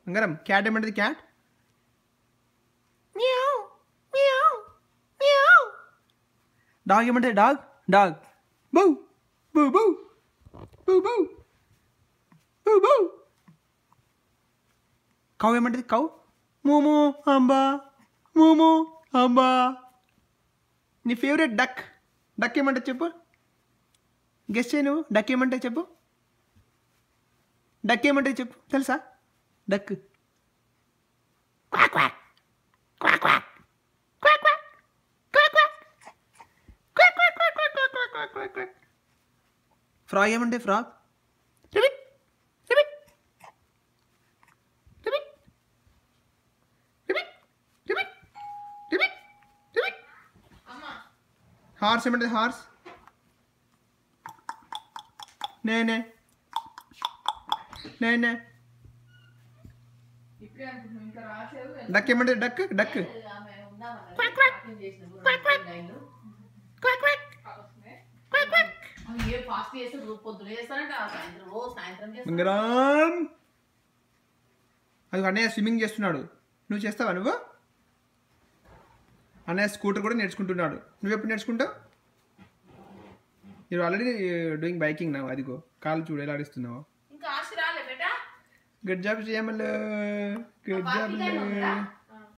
బంగారం క్యాట్ ఏమంటది క్యాట్ మ్యావ్ మ్యావ్ మ్యావ్ డాగ్ ఏమంటది డాగ్ డాగ్ బౌ బౌ బౌ బౌ బౌ బౌ బౌ కౌ ఏమంటది కౌ మోమో అంబా మోమో అంబా నీ ఫేవరెట్ డక్ డక్ ఏమంటే చెప్పు గెస్ట్ చేయి నువ్వు డక్ ఏమంటే చెప్పు డక్ ఏమంటే చెప్పు తెలుసా డక్ ఫ్రాగ్ ఏమంటే ఫ్రాగ్ హార్స్ ఏమంటే హార్స్ నేనే నేనే డక్ ఏమంటే డక్ డక్ అది అన్నయ్య స్విమ్మింగ్ చేస్తున్నాడు నువ్వు చేస్తావా నువ్వు అన్నయ్య స్కూటర్ కూడా నేర్చుకుంటున్నాడు నువ్వు ఎప్పుడు నేర్చుకుంటావు మీరు ఆల్రెడీ డూయింగ్ బైకింగ్ నా అదిగో కాలు చూడు ఎలా ఆడిస్తున్నావు గుడ్ జాబ్ చేయమల్లు గుడ్ జాబ్